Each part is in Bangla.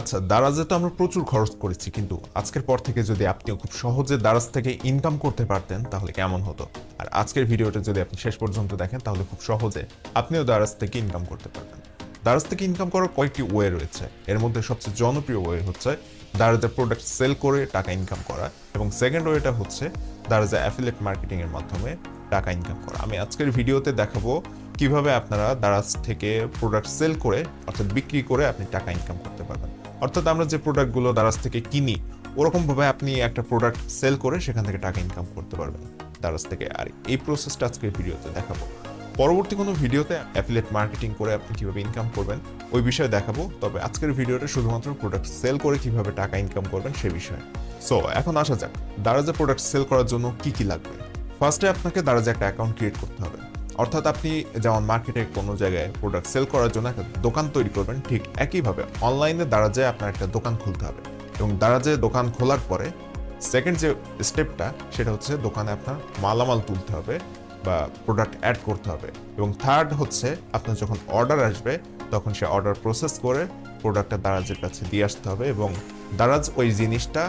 আচ্ছা, দারাজে তো আমরা প্রচুর খরচ করেছি, কিন্তু আজকের পর থেকে যদি আপনিও খুব সহজে দারাজ থেকে ইনকাম করতে পারতেন তাহলে কেমন হতো। আর আজকের ভিডিওটা যদি আপনি শেষ পর্যন্ত দেখেন তাহলে খুব সহজে আপনিও দারাজ থেকে ইনকাম করতে পারবেন। দারাজ থেকে ইনকাম করার কয়েকটি ওয়ে রয়েছে। এর মধ্যে সবচেয়ে জনপ্রিয় ওয়ে হচ্ছে দারাজের প্রোডাক্ট সেল করে টাকা ইনকাম করা, এবং সেকেন্ড ওয়েটা হচ্ছে দারাজে অ্যাফিলিয়েট মার্কেটিং এর মাধ্যমে টাকা ইনকাম করা। আমি আজকের ভিডিওতে দেখাবো কিভাবে আপনারা দারাজ থেকে প্রোডাক্ট সেল করে অর্থাৎ বিক্রি করে আপনি টাকা ইনকাম করতে পারবেন। অর্থাৎ আমরা যে প্রোডাক্টগুলো দারাজ থেকে কিনি ওরকমভাবে আপনি একটা প্রোডাক্ট সেল করে সেখান থেকে টাকা ইনকাম করতে পারবেন দারাজ থেকে। আর এই প্রসেসটা আজকের ভিডিওতে দেখাবো। পরবর্তী কোনো ভিডিওতে অ্যাফিলিয়েট মার্কেটিং করে আপনি কিভাবে ইনকাম করবেন ওই বিষয়ে দেখাবো। তবে আজকের ভিডিওটা শুধুমাত্র প্রোডাক্ট সেল করে কিভাবে টাকা ইনকাম করবেন সে বিষয়ে। সো এখন আসা যাক, দারাজে প্রোডাক্ট সেল করার জন্য কি কি লাগবে। ফার্স্টে আপনাকে দারাজে একটা অ্যাকাউন্ট ক্রিয়েট করতে হবে। অর্থাৎ আপনি যেমন মার্কেটে কোনো জায়গায় প্রোডাক্ট সেল করার জন্য একটা দোকান তৈরি করবেন, ঠিক একইভাবে অনলাইনে দারাজে আপনার একটা দোকান খুলতে হবে। এবং দারাজে দোকান খোলার পরে সেকেন্ড যে স্টেপটা সেটা হচ্ছে দোকানে আপনার মালামাল তুলতে হবে বা প্রোডাক্ট অ্যাড করতে হবে। এবং থার্ড হচ্ছে আপনার যখন অর্ডার আসবে তখন সে অর্ডার প্রসেস করে প্রোডাক্টটা দারাজের কাছে দিয়ে আসতে হবে, এবং দারাজ ওই জিনিসটা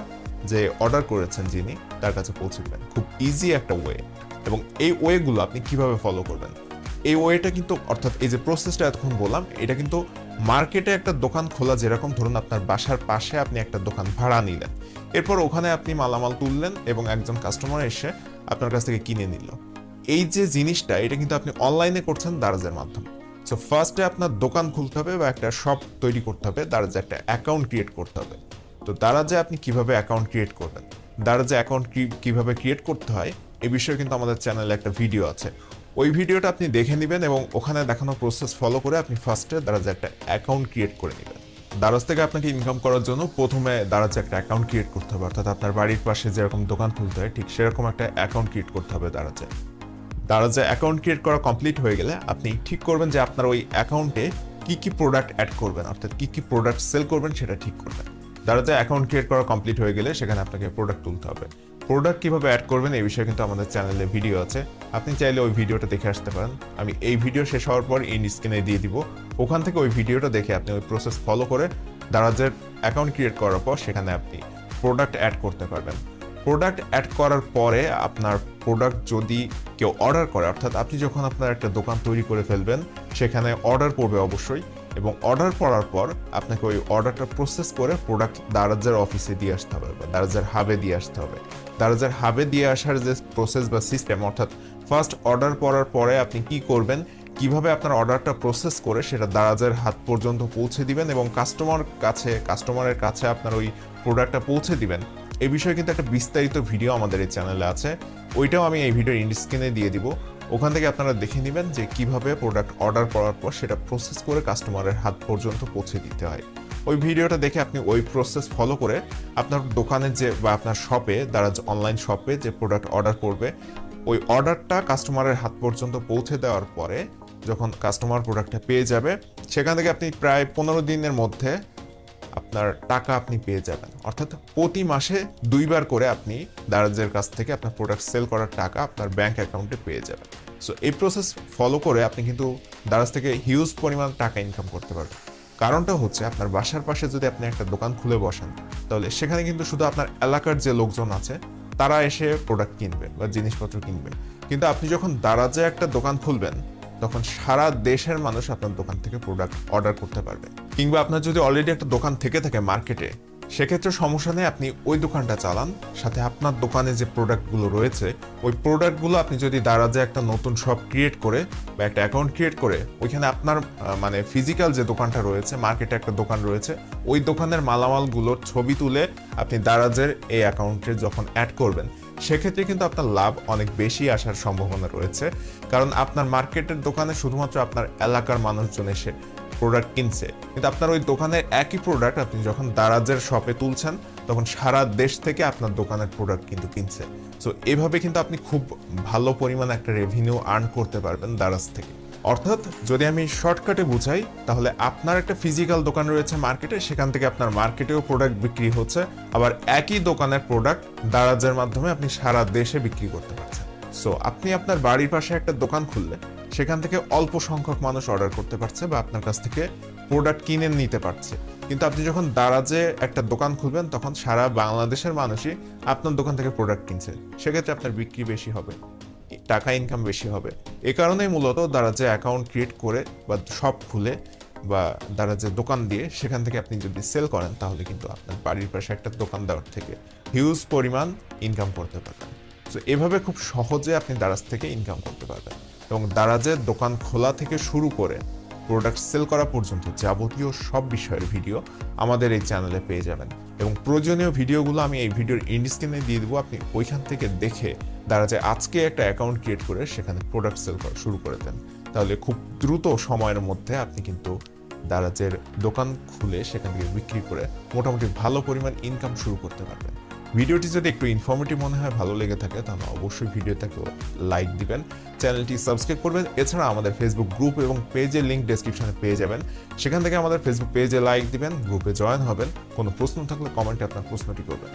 যে অর্ডার করেছেন যিনি তার কাছে পৌঁছে দেবেন। খুব ইজি একটা ওয়ে। এবং এই ওয়েগুলো আপনি কিভাবে ফলো করবেন, এই ওয়েটা কিন্তু অর্থাৎ এই যে প্রসেসটা এতক্ষণ বললাম এটা কিন্তু মার্কেটে একটা দোকান খোলা যেরকম, ধরুন আপনার বাসার পাশে আপনি একটা দোকান ভাড়া নিলেন, এরপর ওখানে আপনি মালামাল তুললেন এবং একজন কাস্টমার এসে আপনার কাছ থেকে কিনে নিল। এই যে জিনিসটা এটা কিন্তু আপনি অনলাইনে করছেন দারাজের মাধ্যমে। সো ফার্স্টে আপনার দোকান খুলতে হবে বা একটা শপ তৈরি করতে হবে, দারাজে একটা অ্যাকাউন্ট ক্রিয়েট করতে হবে। তো দারাজে আপনি কিভাবে অ্যাকাউন্ট ক্রিয়েট করবেন, দারাজে অ্যাকাউন্ট কিভাবে ক্রিয়েট করতে হয় এই বিষয়ে কিন্তু আমাদের চ্যানেলে একটা ভিডিও আছে। ওই ভিডিওটা আপনি দেখে নেবেন এবং ওখানে দেখানো প্রসেস ফলো করে আপনি ফার্স্টে দারাজে একটা অ্যাকাউন্ট ক্রিয়েট করে নেবেন। দারাজ থেকে আপনাকে ইনকাম করার জন্য প্রথমে দারাজে একটা অ্যাকাউন্ট ক্রিয়েট করতে হবে। অর্থাৎ আপনার বাড়ির পাশে যেরকম দোকান খুলতে হয় ঠিক সেরকম একটা অ্যাকাউন্ট ক্রিয়েট করতে হবে দারাজে। দারাজে অ্যাকাউন্ট ক্রিয়েট করা কমপ্লিট হয়ে গেলে আপনি ঠিক করবেন যে আপনার ওই অ্যাকাউন্টে কি কি প্রোডাক্ট অ্যাড করবেন, অর্থাৎ কি কি প্রোডাক্ট সেল করবেন সেটা ঠিক করবেন। দারাজে অ্যাকাউন্ট ক্রিয়েট করা কমপ্লিট হয়ে গেলে সেখানে আপনাকে প্রোডাক্ট তুলতে হবে। প্রোডাক্ট কিভাবে অ্যাড করবেন এই বিষয়ে কিন্তু আমাদের চ্যানেলে ভিডিও আছে, আপনি চাইলে ওই ভিডিওটা দেখে আসতে পারেন। আমি এই ভিডিও শেষ হওয়ার পর এই স্ক্রিনে দিয়ে দিব, ওখান থেকে ওই ভিডিওটা দেখে আপনি ওই প্রসেস ফলো করে দারাজের অ্যাকাউন্ট ক্রিয়েট করার পর সেখানে আপনি প্রোডাক্ট অ্যাড করতে পারবেন। প্রোডাক্ট অ্যাড করার পরে আপনার প্রোডাক্ট যদি কেউ অর্ডার করে, অর্থাৎ আপনি যখন আপনার একটা দোকান তৈরি করে ফেলবেন সেখানে অর্ডার পড়বে অবশ্যই, এবং অর্ডার পড়ার পর আপনাকে ওই অর্ডারটা প্রসেস করে প্রোডাক্ট দারাজের অফিসে দিয়ে আসতে হবে বা দারাজের হাবে দিয়ে আসতে হবে। দারাজের হাবে দিয়ে আসার যে প্রসেস বা সিস্টেম, অর্থাৎ ফার্স্ট অর্ডার পড়ার পরে আপনি কি করবেন, কিভাবে আপনার অর্ডারটা প্রসেস করে সেটা দারাজের হাত পর্যন্ত পৌঁছে দিবেন এবং কাস্টমারের কাছে আপনার ওই প্রোডাক্টটা পৌঁছে দিবেন, এই বিষয়ে কিন্তু একটা বিস্তারিত ভিডিও আমাদের এই চ্যানেলে আছে। ওইটাও আমি এই ভিডিওর এন্ড স্ক্রিনে দিয়ে দিব, ওখান থেকে আপনারা দেখে নেবেন যে কিভাবে প্রোডাক্ট অর্ডার করার পর সেটা প্রসেস করে কাস্টমারের হাত পর্যন্ত পৌঁছে দিতে হয়। ওই ভিডিওটা দেখে আপনি ওই প্রসেস ফলো করে আপনার দোকানে যে বা আপনার শপে, দারাজ অনলাইন শপে যে প্রোডাক্ট অর্ডার করবে ওই অর্ডারটা কাস্টমারের হাত পর্যন্ত পৌঁছে দেওয়ার পরে যখন কাস্টমার প্রোডাক্টটা পেয়ে যাবে সেখান থেকে আপনি প্রায় 15 দিনের মধ্যে আপনার টাকা আপনি পেয়ে যাবেন। অর্থাৎ প্রতি মাসে 2 বার করে আপনি দারাজের কাছ থেকে আপনার প্রোডাক্ট সেল করার টাকা আপনার ব্যাংক অ্যাকাউন্টে পেয়ে যাবেন। সো এই প্রসেস ফলো করে আপনি কিন্তু দারাজ থেকে হিউজ পরিমাণ টাকা ইনকাম করতে পারবেন। কারণটা হচ্ছে আপনার বাসার পাশে যদি আপনি একটা দোকান খুলে বসেন তাহলে সেখানে কিন্তু শুধু আপনার এলাকার যে লোকজন আছে তারা এসে প্রোডাক্ট কিনবে বা জিনিসপত্র কিনবে, কিন্তু আপনি যখন দারাজে একটা দোকান খুলবেন তখন সারা দেশের মানুষ আপনার দোকান থেকে প্রোডাক্ট অর্ডার করতে পারবে। কিংবা আপনার যদি অলরেডি একটা দোকান থেকে থাকে মার্কেটে, সেক্ষেত্রে সমস্যা নেই, আপনি ওই দোকানটা চালান, সাথে আপনার দোকানে যে প্রোডাক্টগুলো রয়েছে ওই প্রোডাক্টগুলো আপনি যদি দারাজে একটা নতুন শপ ক্রিয়েট করে বা একটা অ্যাকাউন্ট ক্রিয়েট করে ওইখানে আপনার মানে ফিজিক্যাল যে দোকানটা রয়েছে, মার্কেটে একটা দোকান রয়েছে, ওই দোকানের মালামালগুলোর ছবি তুলে আপনি দারাজের এই অ্যাকাউন্টে যখন অ্যাড করবেন সেক্ষেত্রে কিন্তু আপনার লাভ অনেক বেশি আসার সম্ভাবনা রয়েছে। কারণ আপনার মার্কেটের দোকানে শুধুমাত্র আপনার এলাকার মানুষজন এসে প্রোডাক্ট কিনছে, কিন্তু আপনার ওই দোকানের একই প্রোডাক্ট আপনি যখন দারাজের শপে তুলছেন তখন সারা দেশ থেকে আপনার দোকানের প্রোডাক্ট কিন্তু কিনছে। সো এভাবে কিন্তু আপনি খুব ভালো পরিমাণে একটা রেভিনিউ আর্ন করতে পারবেন দারাজ থেকে। অর্থাৎ যদি আমি শর্টকাটে বুঝাই তাহলে আপনার একটা ফিজিক্যাল দোকান রয়েছে মার্কেটে, সেখান থেকে আপনার মার্কেটেও প্রোডাক্ট বিক্রি হচ্ছে, আবার একই দোকানের প্রোডাক্ট দারাজের মাধ্যমে আপনি সারা দেশে বিক্রি করতে পারছেন। সো আপনি আপনার বাড়ির পাশে একটা দোকান খুললে সেখান থেকে অল্প সংখ্যক মানুষ অর্ডার করতে পারছে বা আপনার কাছ থেকে প্রোডাক্ট কিনে নিতে পারছে, কিন্তু আপনি যখন দারাজে একটা দোকান খুলবেন তখন সারা বাংলাদেশের মানুষই আপনার দোকান থেকে প্রোডাক্ট কিনছে, সেক্ষেত্রে আপনার বিক্রি বেশি হবে, টাকা ইনকাম বেশি হবে। এই কারণেই মূলত দারাজে অ্যাকাউন্ট ক্রিয়েট করে বা শপ খুলে বা দারাজে দোকান দিয়ে সেখান থেকে আপনি যদি সেল করেন তাহলে কিন্তু আপনার বাড়ির পাশে একটা দোকান দেওয়ার থেকে হিউজ পরিমাণ ইনকাম করতে পারবেন। তো এভাবে খুব সহজে আপনি দারাজ থেকে ইনকাম করতে পারবেন এবং দারাজের দোকান খোলা থেকে শুরু করে প্রোডাক্ট সেল করা পর্যন্ত যাবতীয় সব বিষয়ের ভিডিও আমাদের এই চ্যানেলে পেয়ে যাবেন এবং প্রয়োজনীয় ভিডিওগুলো আমি এই ভিডিওর এন্ড স্ক্রিনে দিয়ে দেবো। আপনি ওইখান থেকে দেখে দারাজে আজকে একটা অ্যাকাউন্ট ক্রিয়েট করে সেখানে প্রোডাক্ট সেল করা শুরু করে দেন, তাহলে খুব দ্রুত সময়ের মধ্যে আপনি কিন্তু দারাজের দোকান খুলে সেখান থেকে বিক্রি করে মোটামুটি ভালো পরিমাণ ইনকাম শুরু করতে পারবেন। ভিডিওটি যদি একটু ইনফরমেটিভ মনে হয়, ভালো লেগে থাকে, তাহলে অবশ্যই ভিডিওটাকে লাইক দিবেন, চ্যানেলটি সাবস্ক্রাইব করবেন। এছাড়া আমাদের ফেসবুক গ্রুপ এবং পেজের লিঙ্ক ডেসক্রিপশনে পেয়ে যাবেন, সেখান থেকে আমাদের ফেসবুক পেজে লাইক দিবেন, গ্রুপে জয়েন হবেন। কোনো প্রশ্ন থাকলে কমেন্টে আপনার প্রশ্নটি করবেন।